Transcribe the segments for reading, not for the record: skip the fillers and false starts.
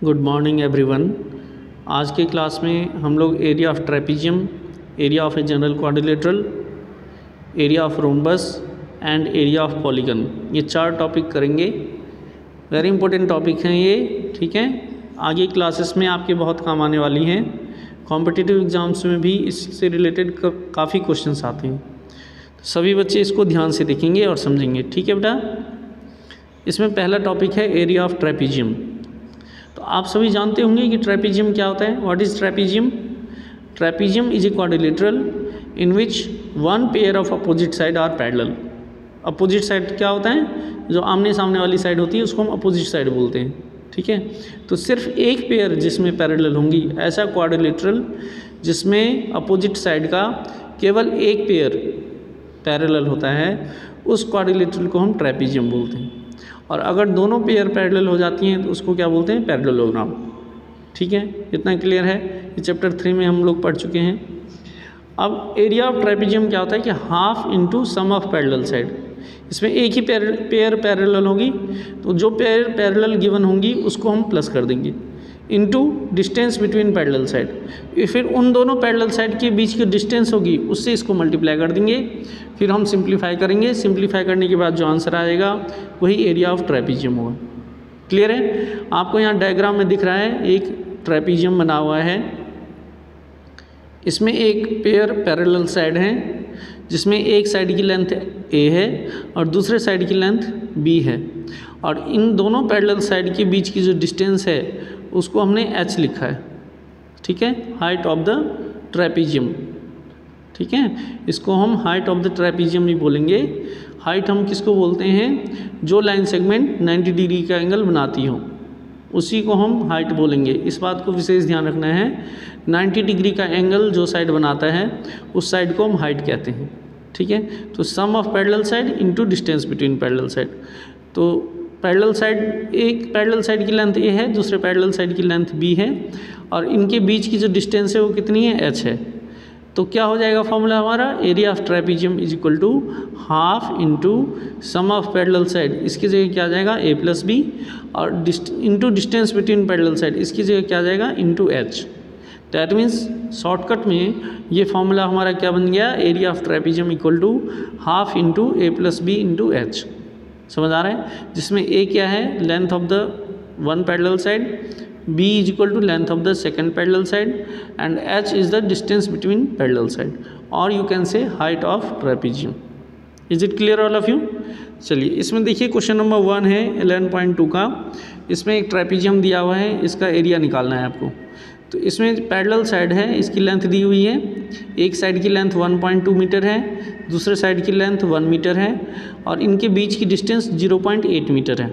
Good morning everyone. आज के class में हम लोग area of trapezium, area of a general quadrilateral, area of rhombus and area of polygon, ये 4 topic करेंगे। वेरी इंपॉर्टेंट टॉपिक हैं ये, ठीक है। आगे क्लासेस में आपके बहुत काम आने वाली हैं। कॉम्पिटिटिव एग्ज़ाम्स में भी इससे रिलेटेड काफ़ी क्वेश्चंस आते हैं, तो सभी बच्चे इसको ध्यान से देखेंगे और समझेंगे, ठीक है बेटा। इसमें पहला टॉपिक है एरिया ऑफ ट्रेपीजियम। तो आप सभी जानते होंगे कि ट्रेपीजियम क्या होता है। What is trapezium? Trapezium is a quadrilateral in which one pair of opposite side are parallel. Opposite side क्या होता है? जो आमने सामने वाली साइड होती है उसको हम अपोजिट साइड बोलते हैं, ठीक है। तो सिर्फ एक पेयर जिसमें पैरेलल होंगी, ऐसा क्वाड्रिलेटरल जिसमें अपोजिट साइड का केवल एक पेयर पैरेलल होता है, उस क्वाड्रिलेटरल को हम ट्रेपीजियम बोलते हैं। और अगर दोनों पेयर पैरेलल हो जाती हैं तो उसको क्या बोलते हैं? पैरेललोग्राम, ठीक है। इतना क्लियर है, ये चैप्टर 3 में हम लोग पढ़ चुके हैं। अब एरिया ऑफ ट्रेपीजियम क्या होता है कि half into sum of parallel side. इसमें एक ही पेयर पैरेलल होगी, तो जो पेयर पैरेलल गिवन होंगी उसको हम प्लस कर देंगे into distance between parallel side. फिर उन दोनों पैरेलल साइड के बीच की डिस्टेंस होगी उससे इसको मल्टीप्लाई कर देंगे। फिर हम सिंप्लीफाई करेंगे, सिंप्लीफाई करने के बाद जो आंसर आएगा वही एरिया ऑफ ट्रेपीजियम होगा। क्लियर है? आपको यहाँ डायग्राम में दिख रहा है एक ट्रेपीजियम बना हुआ है। इसमें एक पेयर पैरेलल साइड है जिसमें एक साइड की लेंथ ए है और दूसरे साइड की लेंथ बी है, और इन दोनों पैरेलल साइड के बीच की जो डिस्टेंस है उसको हमने h लिखा है, ठीक है। हाइट ऑफ द ट्रेपीजियम, ठीक है। इसको हम हाइट ऑफ द ट्रेपीजियम ही बोलेंगे। हाइट हम किसको बोलते हैं? जो लाइन सेगमेंट 90 डिग्री का एंगल बनाती हो उसी को हम हाइट बोलेंगे। इस बात को विशेष ध्यान रखना है, 90 डिग्री का एंगल जो साइड बनाता है उस साइड को हम हाइट कहते हैं, ठीक है। तो sum of parallel side into distance between parallel side. तो पैरेलल साइड, एक पैरेलल साइड की लेंथ ए है, दूसरे पैरेलल साइड की लेंथ बी है, और इनके बीच की जो डिस्टेंस है वो कितनी है? h है। तो क्या हो जाएगा फॉर्मूला हमारा? Area of trapezium is equal to half into sum of parallel side, इसकी जगह क्या आ जाएगा? a प्लस बी, और into distance between parallel side, इसकी जगह क्या आ जाएगा? Into h। That means shortcut में ये फॉर्मूला हमारा क्या बन गया? Area of trapezium equal to half into a plus B into h। समझ आ रहा है? जिसमें a क्या है? Length of the one parallel side, b is equal to length of the second parallel side, and h is the distance between parallel side, और you can say height of trapezium. Is it clear all of you? चलिए इसमें देखिए question number 1 है 11.2 का। इसमें एक trapezium दिया हुआ है, इसका एरिया निकालना है आपको। तो इसमें पैरेलल साइड है, इसकी लेंथ दी हुई है। एक साइड की लेंथ 1.2 मीटर है, दूसरे साइड की लेंथ 1 मीटर है, और इनके बीच की डिस्टेंस 0.8 मीटर है।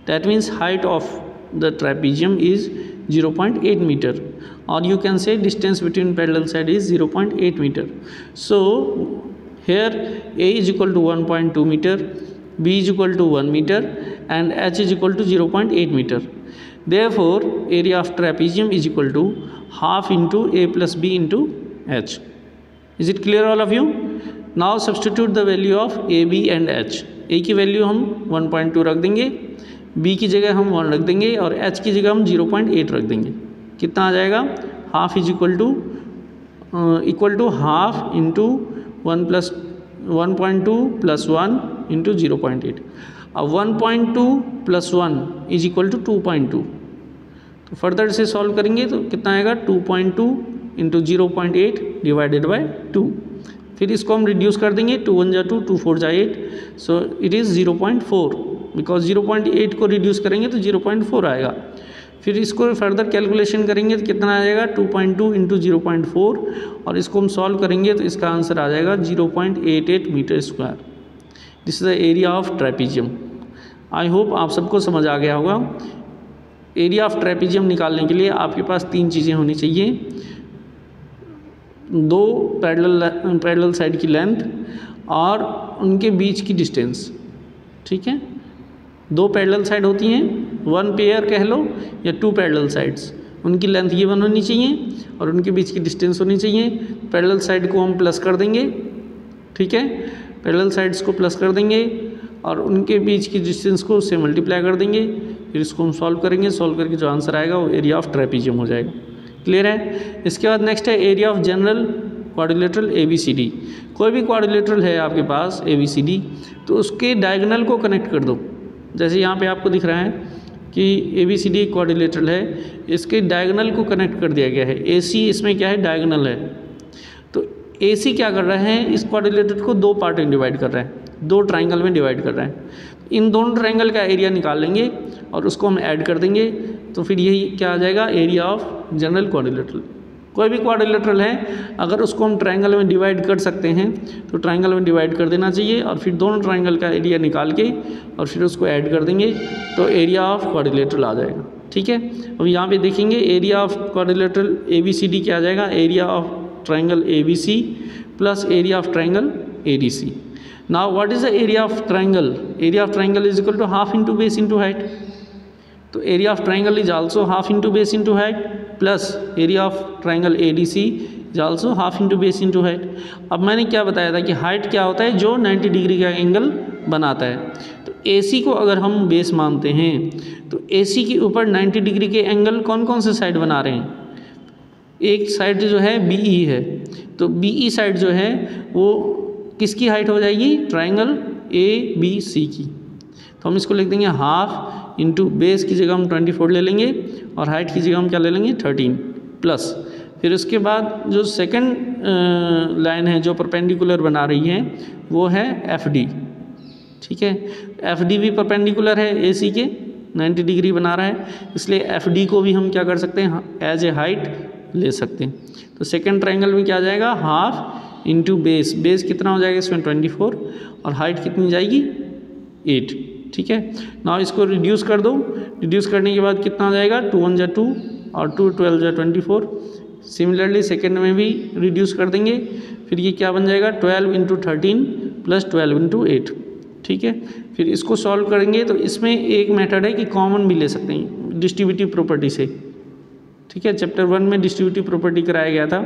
That means height of the trapezium is 0.8 metre, और you can say distance between parallel side is 0.8 metre. So here a is equal to 1.2 metre, b is equal to 1 metre, and h is equal to 0.8 metre. Therefore, area of trapezium is equal to half into a plus b into h. Is it clear all of you? Now substitute the value of a, b and h. a की value हम 1.2 रख देंगे, b की जगह हम 1 रख देंगे, और h की जगह हम 0.8 रख देंगे। कितना आ जाएगा? Half is equal to half into 1.2 plus 1 into 0.8। अब 1.2 प्लस 1 इज इक्वल टू 2.2। तो फर्दर से सॉल्व करेंगे तो कितना आएगा? 2.2 इंटू 0.8 डिवाइडेड बाई 2। फिर इसको हम रिड्यूस कर देंगे, 2 1 जा 2, 2 4 जा 8, सो इट इज़ 0.4। बिकॉज 0.8 को रिड्यूस करेंगे तो 0.4 आएगा। फिर इसको फर्दर कैलकुलेशन करेंगे तो कितना आ जाएगा? 2.2 इंटू 0.4, और इसको हम सॉल्व करेंगे तो इसका आंसर आ जाएगा 0.88 metre square. This is the area of trapezium. I hope आप सबको समझ आ गया होगा। एरिया ऑफ ट्रेपीजियम निकालने के लिए आपके पास 3 चीज़ें होनी चाहिए: 2 पैरेलल साइड की लेंथ और उनके बीच की डिस्टेंस, ठीक है। 2 पैरेलल साइड होती हैं, 1 पेयर कह लो या 2 पैरेलल साइड्स, उनकी लेंथ गिवन होनी चाहिए और उनके बीच की डिस्टेंस होनी चाहिए। पैरेलल साइड को हम प्लस कर देंगे, ठीक है। पैरेलल साइड्स को प्लस कर देंगे और उनके बीच की डिस्टेंस को उससे मल्टीप्लाई कर देंगे। फिर इसको हम सॉल्व करेंगे, सॉल्व करके जो आंसर आएगा वो एरिया ऑफ ट्रेपीजियम हो जाएगा। क्लियर है। इसके बाद नेक्स्ट है area of general quadrilateral ABCD। कोई भी क्वाड्रिलेटरल है आपके पास ABCD, तो उसके डायगोनल को कनेक्ट कर दो। जैसे यहाँ पे आपको दिख रहा है कि ABCD क्वाड्रिलेटरल है, इसके डायगोनल को कनेक्ट कर दिया गया है। AC इसमें क्या है, डायगोनल है। तो AC क्या कर रहा है, इस क्वाड्रिलेटरल को दो पार्ट में डिवाइड कर रहा है, दो ट्राइंगल में डिवाइड कर रहा है। इन दोनों ट्राइंगल का एरिया निकाल लेंगे और उसको हम ऐड कर देंगे, तो फिर यही क्या आ जाएगा, एरिया ऑफ जनरल क्वाड्रिलेटरल। कोई भी क्वाड्रिलेटरल है अगर उसको हम ट्राइंगल में डिवाइड कर सकते हैं तो ट्राइंगल में डिवाइड कर देना चाहिए, और फिर दोनों ट्राइंगल का एरिया निकाल के और फिर उसको ऐड कर देंगे तो एरिया ऑफ क्वाड्रिलेटरल आ जाएगा। ठीक है। अब यहाँ पे देखेंगे एरिया ऑफ क्वाड्रिलेटरल ABCD क्या आ जाएगा, area of triangle ABC plus area of triangle ADC। Now what is the area of triangle, area of triangle is equal to half into base into height. तो area of triangle is also half into base into height plus area of triangle ADC is also half into base into height. अब मैंने क्या बताया था कि height क्या होता है, जो 90 डिग्री का एंगल बनाता है। तो AC को अगर हम बेस मानते हैं तो AC के ऊपर 90 डिग्री के एंगल कौन कौन से साइड बना रहे हैं, एक साइड जो है BE है, तो BE साइड जो है वो किसकी हाइट हो जाएगी, ट्राइंगल ABC की। तो हम इसको लिख देंगे हाफ इंटू बेस की जगह हम 24 ले लेंगे और हाइट की जगह हम क्या ले लेंगे 13 प्लस, फिर उसके बाद जो सेकंड लाइन है जो परपेंडिकुलर बना रही है वो है FD। ठीक है, FD भी परपेंडिकुलर है AC के, 90 डिग्री बना रहा है, इसलिए FD को भी हम क्या कर सकते हैं, एज ए हाइट ले सकते हैं। तो सेकंड ट्राइंगल में क्या आ जाएगा, हाफ इंटू बेस, बेस कितना हो जाएगा इसमें 24 और हाइट कितनी जाएगी 8। ठीक है। नाउ इसको रिड्यूस कर दो, रिड्यूस करने के बाद कितना आ जाएगा, 2 1 जा 2 और 2 12 जा 24। सिमिलरली सेकेंड में भी रिड्यूस कर देंगे, फिर ये क्या बन जाएगा 12 इंटू 13 प्लस 12 इंटू 8। ठीक है। फिर इसको सॉल्व करेंगे तो इसमें एक मेथड है कि कॉमन भी ले सकते हैं डिस्ट्रीब्यूटिव प्रॉपर्टी से। ठीक है, चैप्टर 1 में डिस्ट्रीब्यूटिव प्रॉपर्टी कराया गया था।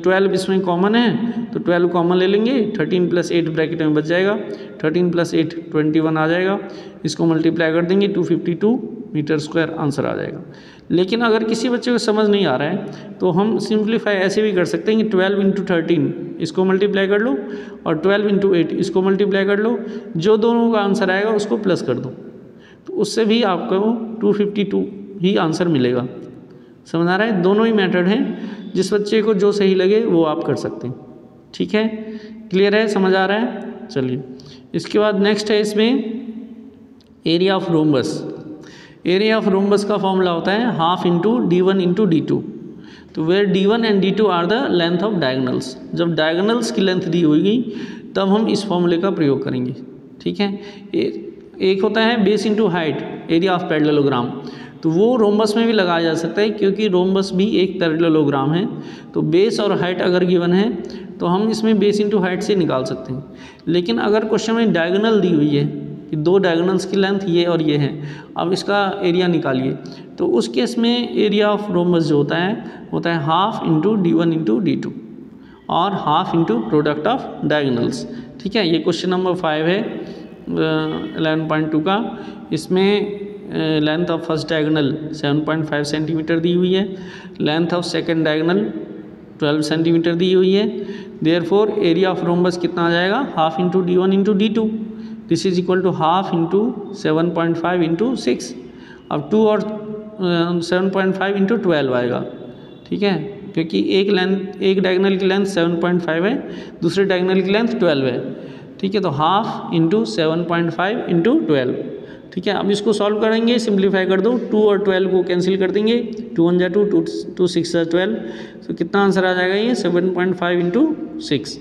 12 इसमें कॉमन है तो 12 कॉमन ले लेंगे, 13 प्लस 8 ब्रैकेट में बच जाएगा, 13 प्लस 8 21 आ जाएगा। इसको मल्टीप्लाई कर देंगे 252 मीटर स्क्वायर आंसर आ जाएगा। लेकिन अगर किसी बच्चे को समझ नहीं आ रहा है तो हम सिंप्लीफाई ऐसे भी कर सकते हैं कि 12 इंटू 13 इसको मल्टीप्लाई कर लो और 12 इंटू 8 इसको मल्टीप्लाई कर लो, जो दोनों का आंसर आएगा उसको प्लस कर दो, तो उससे भी आपको 252 ही आंसर मिलेगा। समझ आ रहा है, दोनों ही मेथड हैं, जिस बच्चे को जो सही लगे वो आप कर सकते हैं। ठीक है, क्लियर है, समझ आ रहा है। चलिए इसके बाद नेक्स्ट है इसमें area of rhombus. Area of rhombus का फॉर्मूला होता है half into D1 into D2। तो where D1 and D2 are the length of diagonals, जब डायगोनल्स की लेंथ दी होगी तब हम इस फॉर्मूले का प्रयोग करेंगे। ठीक है, एक होता है base into height, area of parallelogram, तो वो रोम्बस में भी लगाया जा सकता है क्योंकि रोम्बस भी एक पैरेललोग्राम है। तो बेस और हाइट अगर गिवन है तो हम इसमें बेस इंटू हाइट से निकाल सकते हैं। लेकिन अगर क्वेश्चन में डायगोनल दी हुई है कि दो डायगोनल्स की लेंथ ये और ये है, अब इसका एरिया निकालिए, तो उस केस में एरिया ऑफ रोम्बस जो होता है half into D1 into D2 और half into product of diagonals. ठीक है, ये क्वेश्चन नंबर 5 है 11.2 का। इसमें length of first diagonal 7.5 centimetre दी हुई है, length of second diagonal 12 centimetre दी हुई है। देयरफॉर एरिया ऑफ रोम्बस कितना आ जाएगा, half into D1 into D2, this is equal to half into 7.5 into 6। अब 2 और 7.5 इंटू 12 आएगा। ठीक है, क्योंकि एक डायगोनल की लेंथ 7.5 है, दूसरे डायगोनल की लेंथ 12 है। ठीक है, तो हाफ इंटू 7.5 इंटू 12। ठीक है, अब इसको सॉल्व करेंगे, सिंप्लीफाई कर दो, 2 और 12 को कैंसिल कर देंगे, 2 1 जा 2, 2 6 जा 12। तो कितना आंसर आ जाएगा, ये 7.5 इंटू 6।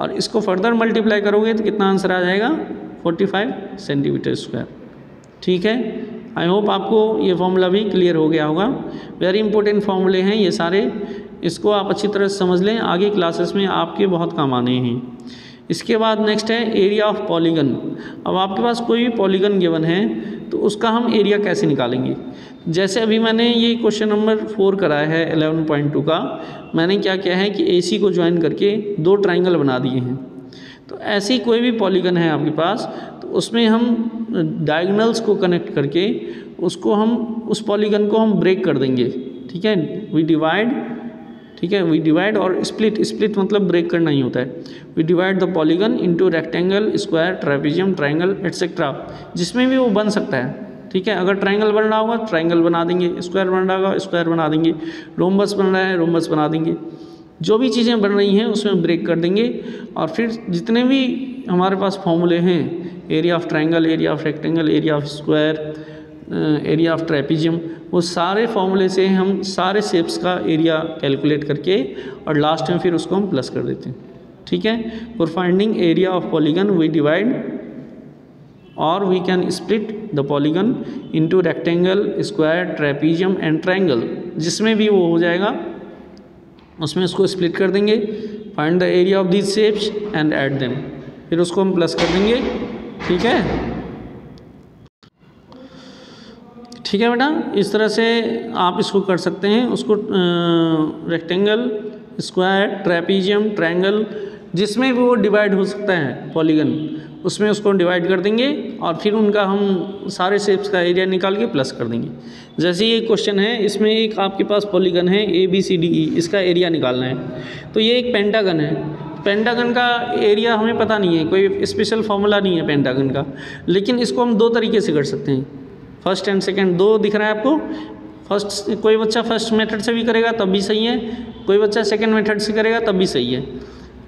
और इसको फर्दर मल्टीप्लाई करोगे तो कितना आंसर आ जाएगा, 45 सेंटीमीटर स्क्वायर। ठीक है, आई होप आपको ये फॉर्मूला भी क्लियर हो गया होगा। वेरी इंपॉर्टेंट फॉर्मूले हैं ये सारे, इसको आप अच्छी तरह से समझ लें, आगे क्लासेस में आपके बहुत काम आने हैं। इसके बाद नेक्स्ट है एरिया ऑफ पॉलीगन। अब आपके पास कोई भी पॉलीगन गिवन है तो उसका हम एरिया कैसे निकालेंगे। जैसे अभी मैंने ये क्वेश्चन नंबर 4 कराया है 11.2 का, मैंने क्या किया है कि AC को ज्वाइन करके दो ट्राइंगल बना दिए हैं। तो ऐसी कोई भी पॉलीगन है आपके पास, तो उसमें हम डायगोनल्स को कनेक्ट करके उसको हम उस पॉलीगन को हम ब्रेक कर देंगे। ठीक है, वी डिवाइड, ठीक है, वी डिवाइड और स्प्लिट मतलब ब्रेक करना ही होता है। We divide the polygon into rectangle, square, trapezium, triangle etcetera, जिसमें भी वो बन सकता है। ठीक है, अगर ट्रायंगल बन रहा होगा ट्रायंगल बना देंगे, स्क्वायर बन रहा होगा स्क्वायर बना देंगे, रोम्बस बन रहा है रोम्बस बना देंगे। जो भी चीज़ें बन रही हैं उसमें ब्रेक कर देंगे। और फिर जितने भी हमारे पास फॉर्मूले हैं, area of triangle, area of rectangle, area of square, area of trapezium, वो सारे फॉर्मूले से हम सारे शेप्स का एरिया कैलकुलेट करके और लास्ट में फिर उसको हम प्लस कर देते हैं। ठीक है, for finding area of polygon we divide और we can split the polygon into rectangle, square, trapezium and triangle, जिसमें भी वो हो जाएगा उसमें उसको स्प्लिट कर देंगे। Find the area of these shapes and add them, फिर उसको हम प्लस कर देंगे। ठीक है, ठीक है बेटा, इस तरह से आप इसको कर सकते हैं। उसको रेक्टेंगल, स्क्वायर, ट्रेपेजियम, ट्रायंगल, जिसमें भी वो डिवाइड हो सकता है पॉलीगन, उसमें उसको डिवाइड कर देंगे और फिर उनका हम सारे शेप्स का एरिया निकाल के प्लस कर देंगे। जैसे ये क्वेश्चन है, इसमें एक आपके पास पॉलीगन है ABCDE, इसका एरिया निकालना है। तो ये एक पेंटागन है, पेंटागन का एरिया हमें पता नहीं है, कोई स्पेशल फॉर्मूला नहीं है पेंटागन का, लेकिन इसको हम दो तरीके से कर सकते हैं। फर्स्ट एंड सेकंड दो दिख रहा है आपको। फर्स्ट, कोई बच्चा फर्स्ट मेथड से भी करेगा तब भी सही है, कोई बच्चा सेकंड मेथड से करेगा तब भी सही है।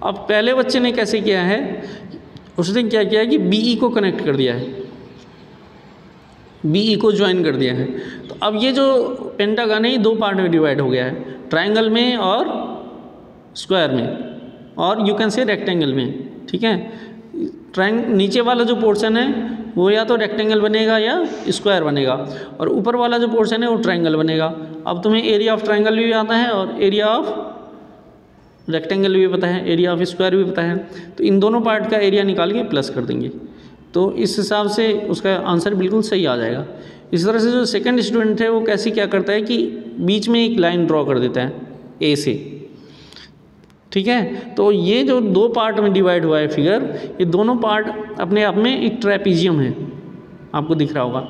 अब पहले बच्चे ने कैसे किया है, उसने क्या किया है कि BE को कनेक्ट कर दिया है, BE को ज्वाइन कर दिया है। तो अब ये जो पेंटागन है ये दो पार्ट में डिवाइड हो गया है, ट्रायंगल में और स्क्वायर में, और यू कैन से रेक्टेंगल में। ठीक है, नीचे वाला जो पोर्शन है वो या तो रेक्टेंगल बनेगा या स्क्वायर बनेगा, और ऊपर वाला जो पोर्शन है वो ट्रायंगल बनेगा। अब तुम्हें एरिया ऑफ ट्रायंगल भी आता है और एरिया ऑफ रेक्टेंगल भी पता है, एरिया ऑफ स्क्वायर भी पता है, तो इन दोनों पार्ट का एरिया निकाल के प्लस कर देंगे, तो इस हिसाब से उसका आंसर बिल्कुल सही आ जाएगा। इस तरह से जो सेकंड स्टूडेंट है वो कैसे क्या करता है कि बीच में एक लाइन ड्रॉ कर देता है A से। ठीक है, तो ये जो दो पार्ट में डिवाइड हुआ है फिगर, ये दोनों पार्ट अपने आप में एक ट्रेपेजियम है, आपको दिख रहा होगा।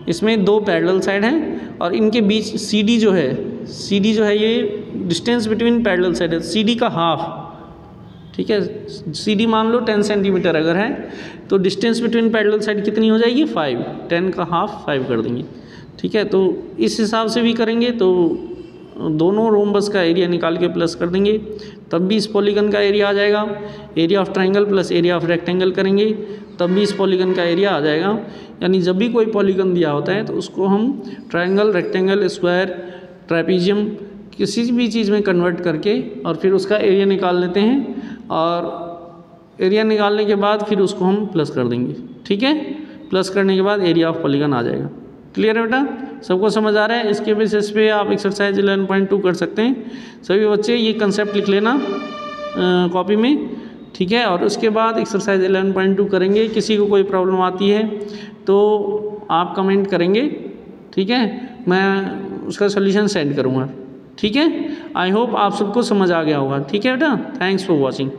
इसमें दो पैरेलल साइड हैं और इनके बीच CD जो है ये डिस्टेंस बिटवीन पैरेलल साइड है, CD का हाफ। ठीक है, CD मान लो 10 सेंटीमीटर अगर है तो डिस्टेंस बिटवीन पैरेलल साइड कितनी हो जाएगी 5, 10 का हाफ 5 कर देंगे। ठीक है, तो इस हिसाब से भी करेंगे तो दोनों रोम्बस का एरिया निकाल के प्लस कर देंगे, तब भी इस पॉलीगन का एरिया आ जाएगा। Area of triangle plus area of rectangle करेंगे तब भी इस पॉलीगन का एरिया आ जाएगा। यानी जब भी कोई पॉलीगन दिया होता है तो उसको हम ट्रायंगल, रेक्टेंगल, स्क्वायर, ट्रेपेजियम किसी भी चीज़ में कन्वर्ट करके और फिर उसका एरिया निकाल लेते हैं, और एरिया निकालने के बाद फिर उसको हम प्लस कर देंगे। ठीक है, प्लस करने के बाद एरिया ऑफ पॉलीगन आ जाएगा। क्लियर है बेटा, सबको समझ आ रहा है? इसके बेसिस पे आप एक्सरसाइज 11.2 कर सकते हैं। सभी बच्चे ये कंसेप्ट लिख लेना कॉपी में। ठीक है, और उसके बाद एक्सरसाइज 11.2 करेंगे। किसी को कोई प्रॉब्लम आती है तो आप कमेंट करेंगे, ठीक है, मैं उसका सॉल्यूशन सेंड करूँगा। ठीक है, आई होप आप सबको समझ आ गया होगा। ठीक है बेटा, थैंक्स फॉर वॉचिंग।